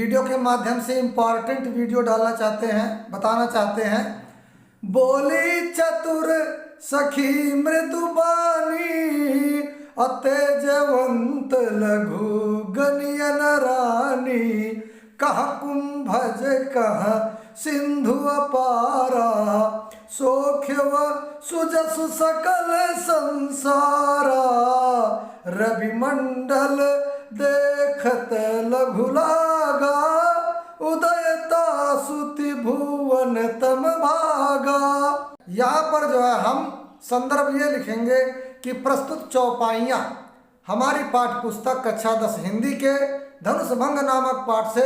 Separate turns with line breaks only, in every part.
Video के माध्यम से इम्पॉर्टेंट वीडियो डालना चाहते हैं, बताना चाहते हैं। बोली चतुर सखी मृदुबानी, अतेजवंत लघु गनियन रानी, कह कुंभज कह सिंधु अपारा, सोख्य व सुजस सकल संसारा, रवि मंडल देखत लघु लागा, उदयता सुति भुवन तम भागा। यहाँ पर जो है हम संदर्भ ये लिखेंगे कि प्रस्तुत चौपाइयाँ हमारी पाठ्य पुस्तक कक्षा 10 हिंदी के धनुष भंग नामक पाठ से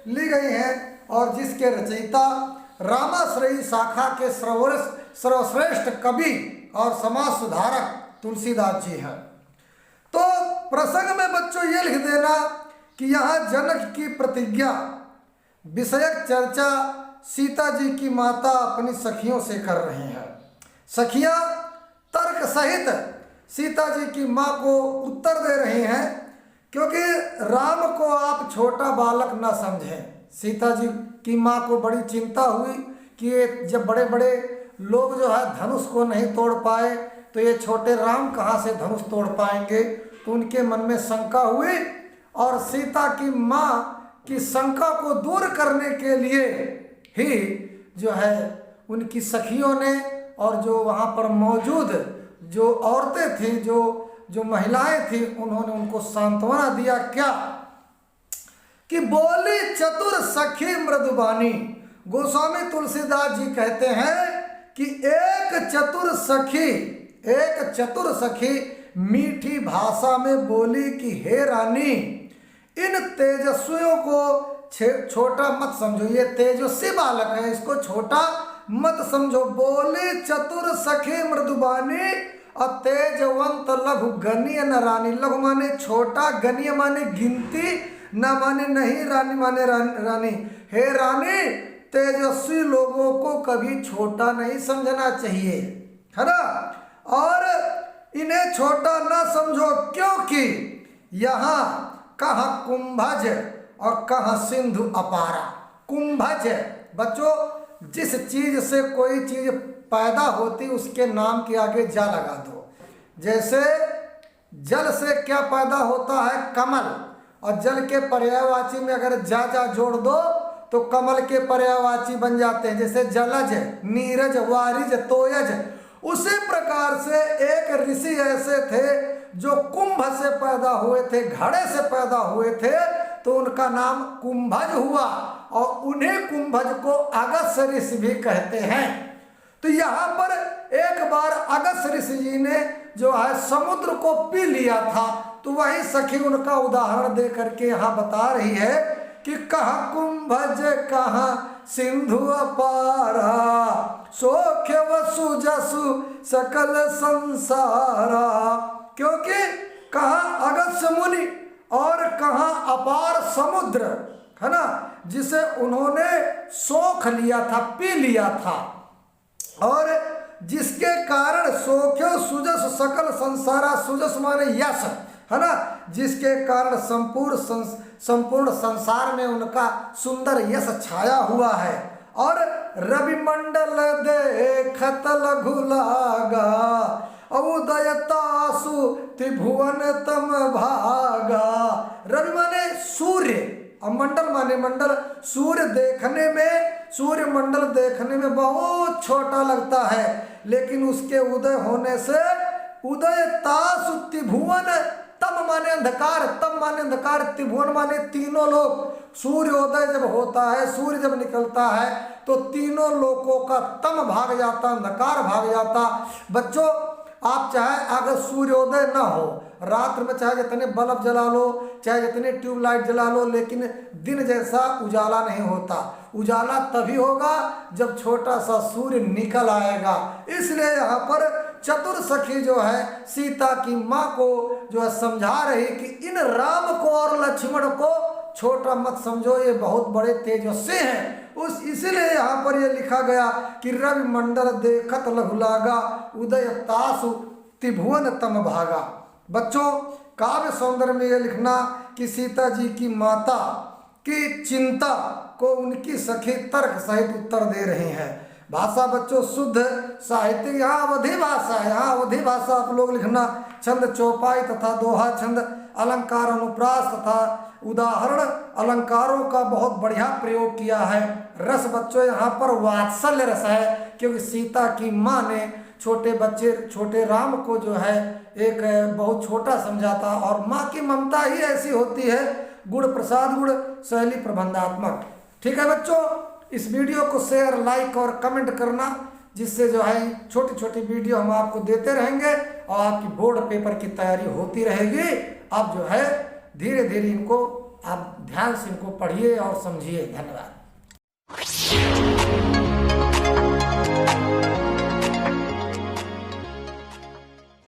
ली गई हैं और जिसके रचयिता रामाश्रयी शाखा के सर्वश्रेष्ठ कवि और समाज सुधारक तुलसीदास जी हैं। तो प्रसंग में बच्चों ये लिख देना कि यहाँ जनक की प्रतिज्ञा विषयक चर्चा सीता जी की माता अपनी सखियों से कर रही हैं। सखियां तर्क सहित सीता जी की माँ को उत्तर दे रही हैं, क्योंकि राम को आप छोटा बालक न समझें। सीता जी की माँ को बड़ी चिंता हुई कि ये जब बड़े बड़े लोग जो है धनुष को नहीं तोड़ पाए तो ये छोटे राम कहाँ से धनुष तोड़ पाएंगे। तो उनके मन में शंका हुई और सीता की माँ की शंका को दूर करने के लिए ही जो है उनकी सखियों ने और जो वहाँ पर मौजूद जो औरतें थी, जो महिलाएं थी, उन्होंने उनको सांत्वना दिया। क्या कि बोली चतुर सखी मृदुबानी। गोस्वामी तुलसीदास जी कहते हैं कि एक चतुर सखी मीठी भाषा में बोली कि हे रानी, इन तेजस्वियों को छोटा मत समझो। ये तेजस्वी बालक है, इसको छोटा मत समझो। बोली चतुर सखी मृदुबानी, अतेजवंत लघु गनीय न रानी। लघु माने छोटा, गनीय माने गिनती, न माने नहीं, रानी माने रानी। हे रानी, तेजस्वी लोगों को कभी छोटा नहीं समझना चाहिए, है ना। और इन्हें छोटा न समझो, क्योंकि यहाँ कहाँ कुंभज और कहाँ सिंधु अपारा। कुंभज बच्चों, जिस चीज से कोई चीज पैदा होती उसके नाम के आगे जा लगा दो। जैसे जल से क्या पैदा होता है? कमल। और जल के पर्यायवाची में अगर जा जोड़ दो तो कमल के पर्यायवाची बन जाते हैं। जैसे जलज, नीरज, वारिज, तोयज। उसी प्रकार से एक ऋषि ऐसे थे जो कुंभ से पैदा हुए थे, घड़े से पैदा हुए थे, तो उनका नाम कुंभज हुआ और उन्हें कुंभज को अगस्त्य ऋषि भी कहते हैं। तो यहाँ पर एक बार अगस्त्य ऋषि जी ने जो है समुद्र को पी लिया था, तो वही सखी उनका उदाहरण दे करके यहाँ बता रही है कि कहाँ कुंभज कहाँ सिंधु अपारा, सोख्य वसु जसु सकल संसारा। क्योंकि कहाँ अगस्त्य मुनि और कहाँ अपार समुद्र, है ना, जिसे उन्होंने सोख लिया था, पी लिया था, और जिसके कारण सोख्यो सुजस सकल संसारा। सुजस माने यश, है ना, जिसके कारण संपूर्ण संसार में उनका सुंदर यश छाया हुआ है। और रवि मंडल देखत लघु लागा, उदयतासु त्रिभुवन तम भागा। रवि माने सूर्य और मंडल माने मंडल। सूर्य मंडल देखने में बहुत छोटा लगता है, लेकिन उसके उदय होने से उदयतासु त्रिभुवन, तम माने अंधकार, तम माने अंधकार, त्रिभुवन माने तीनों लोक। सूर्योदय जब होता है, सूर्य जब निकलता है तो तीनों लोकों का तम भाग जाता, अंधकार भाग जाता। बच्चों, आप चाहे अगर सूर्योदय ना हो, रात्र में चाहे जितने बल्ब जला लो, चाहे जितने ट्यूबलाइट जला लो, लेकिन दिन जैसा उजाला नहीं होता। उजाला तभी होगा जब छोटा सा सूर्य निकल आएगा। इसलिए यहाँ पर चतुर सखी जो है सीता की माँ को जो है समझा रही कि इन राम को और लक्ष्मण को छोटा मत समझो, ये बहुत बड़े तेजस्वी हैं। इसीलिए यहाँ पर ये लिखा गया कि रवि मंडल देखत लघु लागा, उदय तासु त्रिभुवन तम भागा। बच्चों, काव्य सौंदर्य में ये लिखना कि सीता जी की माता की चिंता को उनकी सखी तर्क सहित उत्तर दे रही हैं। भाषा बच्चों शुद्ध साहित्यिक, यहाँ अवधि भाषा है, यहाँ अवधि भाषा आप लोग लिखना। छंद चौपाई तथा दोहा छंद, अलंकार अनुप्रास तथा उदाहरण अलंकारों का बहुत बढ़िया प्रयोग किया है। रस बच्चों यहाँ पर वात्सल्य रस है, क्योंकि सीता की माँ ने छोटे बच्चे छोटे राम को जो है एक बहुत छोटा समझा था, और माँ की ममता ही ऐसी होती है, गुण प्रसाद गुण शैली प्रबंधात्मक। ठीक है बच्चों, इस वीडियो को शेयर लाइक और कमेंट करना, जिससे जो है छोटी छोटी वीडियो हम आपको देते रहेंगे और आपकी बोर्ड पेपर की तैयारी होती रहेगी। अब जो है धीरे धीरे इनको आप ध्यान से इनको पढ़िए और समझिए। धन्यवाद।